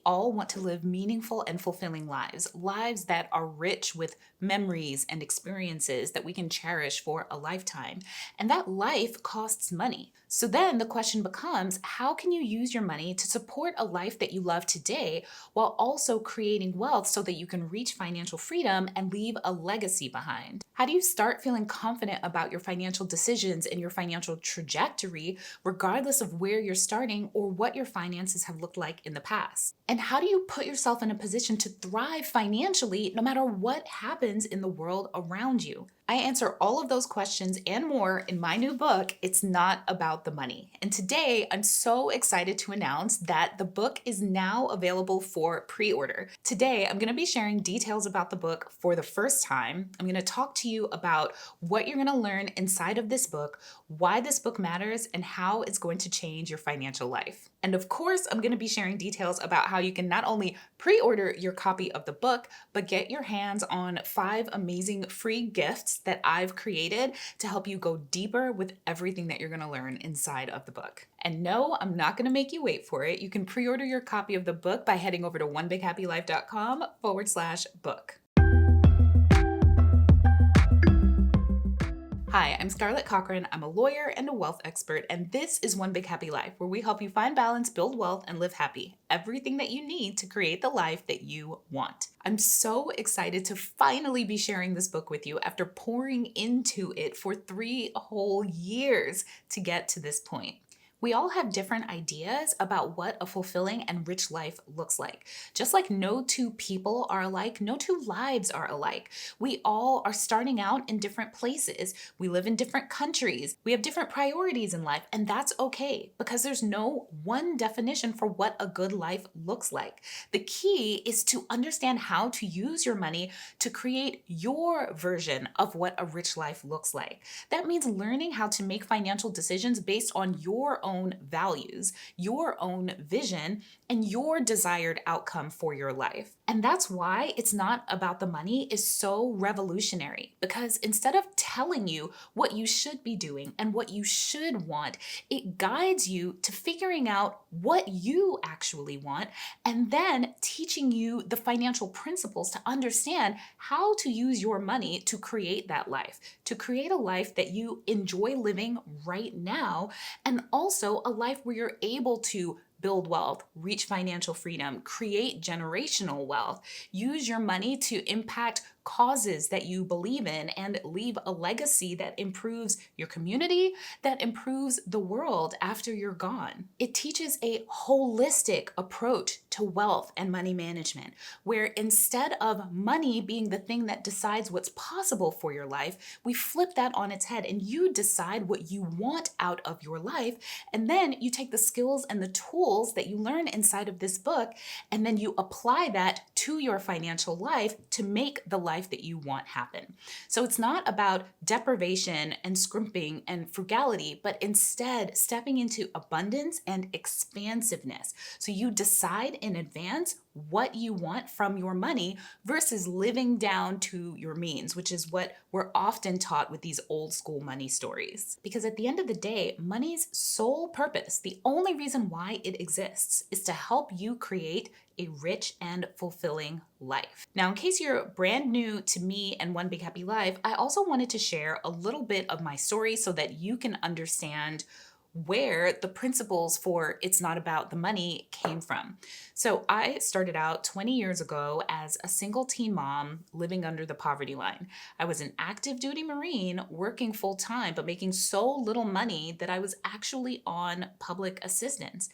all want to live meaningful and fulfilling lives, lives that are rich with memories and experiences that we can cherish for a lifetime. And that life costs money. So then the question becomes, how can you use your money to support a life that you love today while also creating wealth so that you can reach financial freedom and leave a legacy behind? How do you start feeling confident about your financial decisions and your financial trajectory, regardless of where you're starting or what your finances have looked like in the past? And how do you put yourself in a position to thrive financially no matter what happens in the world around you? I answer all of those questions and more in my new book, It's Not About the Money. And today, I'm so excited to announce that the book is now available for pre-order. Today, I'm going to be sharing details about the book for the first time. I'm going to talk to you about what you're going to learn inside of this book, why this book matters, and how it's going to change your financial life. And of course, I'm going to be sharing details about how you can not only pre-order your copy of the book, but get your hands on 5 amazing free gifts that I've created to help you go deeper with everything that you're going to learn inside of the book. And no, I'm not going to make you wait for it. You can pre-order your copy of the book by heading over to onebighappylife.com/book. Hi, I'm Scarlett Cochran. I'm a lawyer and a wealth expert, and this is One Big Happy Life, where we help you find balance, build wealth, and live happy. Everything that you need to create the life that you want. I'm so excited to finally be sharing this book with you after pouring into it for 3 whole years to get to this point. We all have different ideas about what a fulfilling and rich life looks like. Just like no two people are alike, no two lives are alike. We all are starting out in different places. We live in different countries. We have different priorities in life, and that's okay because there's no one definition for what a good life looks like. The key is to understand how to use your money to create your version of what a rich life looks like. That means learning how to make financial decisions based on your own values, your own vision, and your desired outcome for your life. And that's why It's Not About the Money is so revolutionary, because instead of telling you what you should be doing and what you should want, it guides you to figuring out what you actually want and then teaching you the financial principles to understand how to use your money to create that life, to create a life that you enjoy living right now, and also a life where you're able to build wealth, reach financial freedom, create generational wealth, use your money to impact causes that you believe in, and leave a legacy that improves your community, that improves the world after you're gone. It teaches a holistic approach to wealth and money management, where instead of money being the thing that decides what's possible for your life, we flip that on its head and you decide what you want out of your life. And then you take the skills and the tools that you learn inside of this book, and then you apply that to your financial life to make the life that you want happen. So it's not about deprivation and scrimping and frugality, but instead stepping into abundance and expansiveness. So you decide in advance what you want from your money versus living down to your means, which is what we're often taught with these old school money stories. Because at the end of the day, money's sole purpose, the only reason why it exists, is to help you create a rich and fulfilling life. Now, in case you're brand new to me and One Big Happy Life, I also wanted to share a little bit of my story so that you can understand where the principles for It's Not About the Money came from. So I started out 20 years ago as a single teen mom living under the poverty line. I was an active duty Marine working full time, but making so little money that I was actually on public assistance.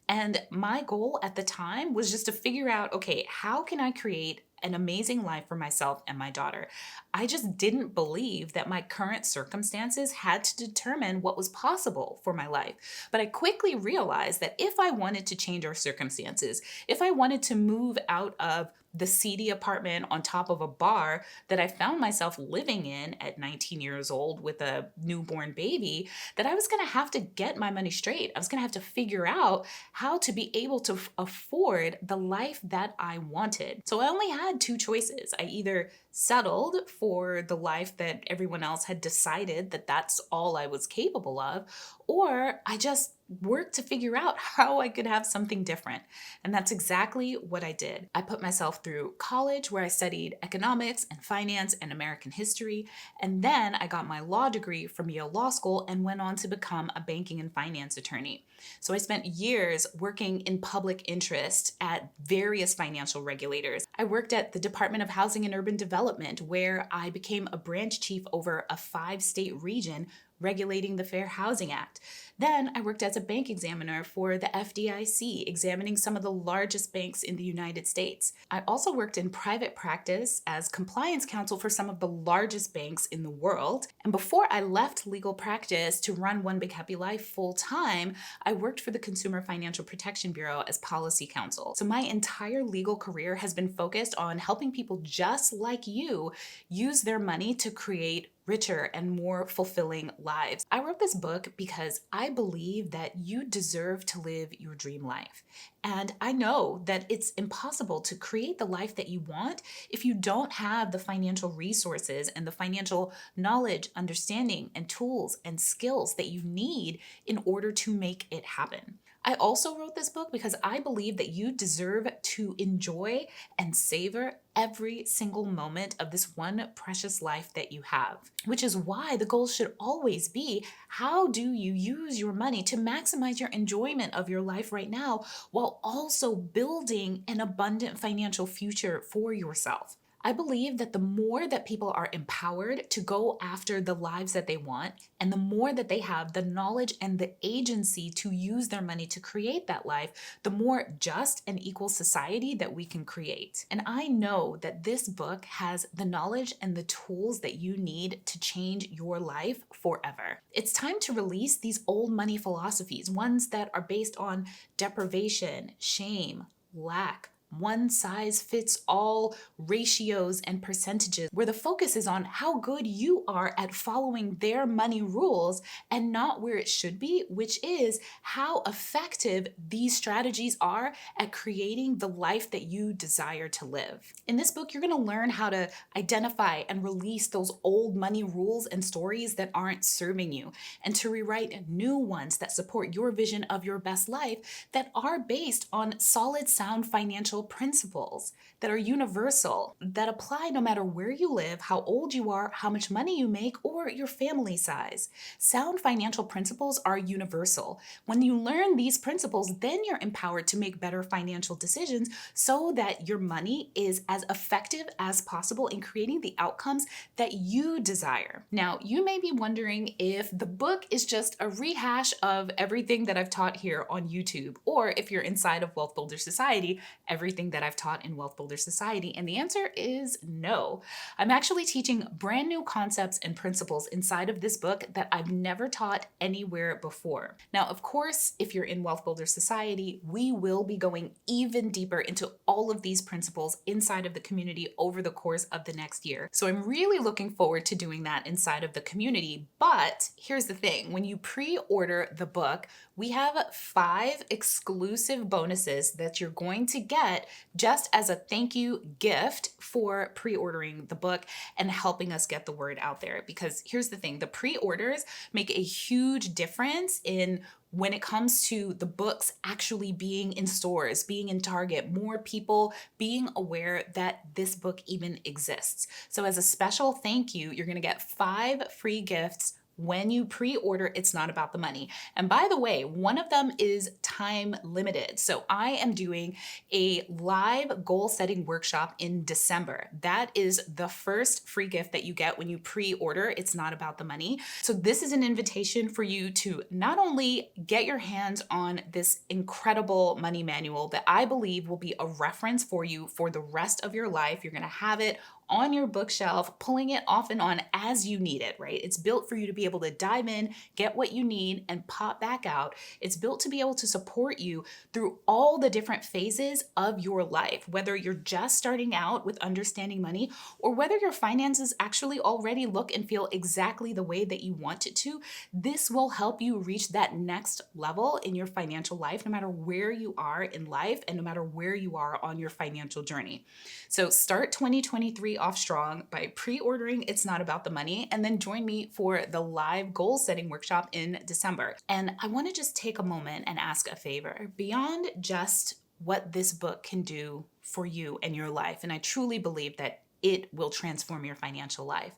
And my goal at the time was just to figure out, okay, how can I create an amazing life for myself and my daughter? I just didn't believe that my current circumstances had to determine what was possible for my life. But I quickly realized that if I wanted to change our circumstances, if I wanted to move out of the seedy apartment on top of a bar that I found myself living in at 19 years old with a newborn baby, that I was going to have to get my money straight. I was going to have to figure out how to be able to afford the life that I wanted. So I only had 2 choices. I either settled for the life that everyone else had decided that that's all I was capable of, or I just work to figure out how I could have something different. And that's exactly what I did. I put myself through college where I studied economics and finance and American history. And then I got my law degree from Yale Law School and went on to become a banking and finance attorney. So I spent years working in public interest at various financial regulators. I worked at the Department of Housing and Urban Development, where I became a branch chief over a 5-state region regulating the Fair Housing Act. Then I worked as a bank examiner for the FDIC, examining some of the largest banks in the United States. I also worked in private practice as compliance counsel for some of the largest banks in the world. And before I left legal practice to run One Big Happy Life full time, I worked for the Consumer Financial Protection Bureau as policy counsel. So my entire legal career has been focused on helping people just like you use their money to create richer and more fulfilling lives. I wrote this book because I believe that you deserve to live your dream life. And I know that it's impossible to create the life that you want if you don't have the financial resources and the financial knowledge, understanding, and tools and skills that you need in order to make it happen. I also wrote this book because I believe that you deserve to enjoy and savor every single moment of this one precious life that you have, which is why the goal should always be, how do you use your money to maximize your enjoyment of your life right now while also building an abundant financial future for yourself? I believe that the more that people are empowered to go after the lives that they want, and the more that they have the knowledge and the agency to use their money to create that life, the more just and equal society that we can create. And I know that this book has the knowledge and the tools that you need to change your life forever. It's time to release these old money philosophies, ones that are based on deprivation, shame, lack, one size fits all ratios and percentages, where the focus is on how good you are at following their money rules and not where it should be, which is how effective these strategies are at creating the life that you desire to live. In this book, you're going to learn how to identify and release those old money rules and stories that aren't serving you, and to rewrite new ones that support your vision of your best life that are based on solid, sound financial principles that are universal, that apply no matter where you live, how old you are, how much money you make, or your family size. Sound financial principles are universal. When you learn these principles, then you're empowered to make better financial decisions so that your money is as effective as possible in creating the outcomes that you desire. Now, you may be wondering if the book is just a rehash of everything that I've taught here on YouTube, or if you're inside of Wealth Builder Society, everything that I've taught in Wealth Builder Society. And the answer is no. I'm actually teaching brand new concepts and principles inside of this book that I've never taught anywhere before. Now, of course, if you're in Wealth Builder Society, we will be going even deeper into all of these principles inside of the community over the course of the next year. So I'm really looking forward to doing that inside of the community. But here's the thing, when you pre-order the book, we have 5 exclusive bonuses that you're going to get just as a thank you gift for pre-ordering the book and helping us get the word out there. Because here's the thing, the pre-orders make a huge difference in when it comes to the books actually being in stores, being in Target, more people being aware that this book even exists. So as a special thank you, you're going to get 5 free gifts when you pre-order It's Not About the Money. And by the way, one of them is time limited. So I am doing a live goal setting workshop in December. That is the first free gift that you get when you pre-order It's Not About the Money. So this is an invitation for you to not only get your hands on this incredible money manual that I believe will be a reference for you for the rest of your life. You're going to have it on your bookshelf, pulling it off and on as you need it, right? It's built for you to be able to dive in, get what you need, and pop back out. It's built to be able to support you through all the different phases of your life, whether you're just starting out with understanding money or whether your finances actually already look and feel exactly the way that you want it to. This will help you reach that next level in your financial life, no matter where you are in life and no matter where you are on your financial journey. So start 2023 February off strong by pre-ordering It's Not About the Money, and then join me for the live goal setting workshop in December. And I want to just take a moment and ask a favor. Beyond just what this book can do for you and your life, and I truly believe that it will transform your financial life,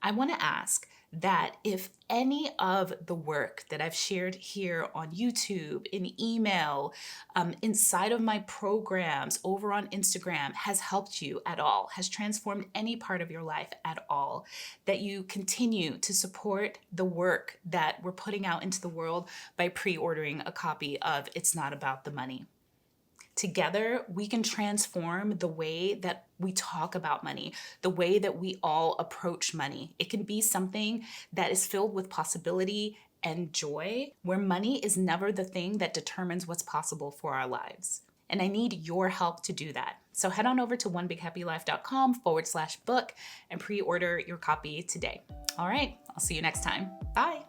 I want to ask that if any of the work that I've shared here on YouTube, in email, inside of my programs, over on Instagram, has helped you at all, has transformed any part of your life at all, that you continue to support the work that we're putting out into the world by pre-ordering a copy of It's Not About the Money. Together, we can transform the way that we talk about money, the way that we all approach money. It can be something that is filled with possibility and joy, where money is never the thing that determines what's possible for our lives. And I need your help to do that. So head on over to onebighappylife.com/book and pre-order your copy today. All right, I'll see you next time. Bye.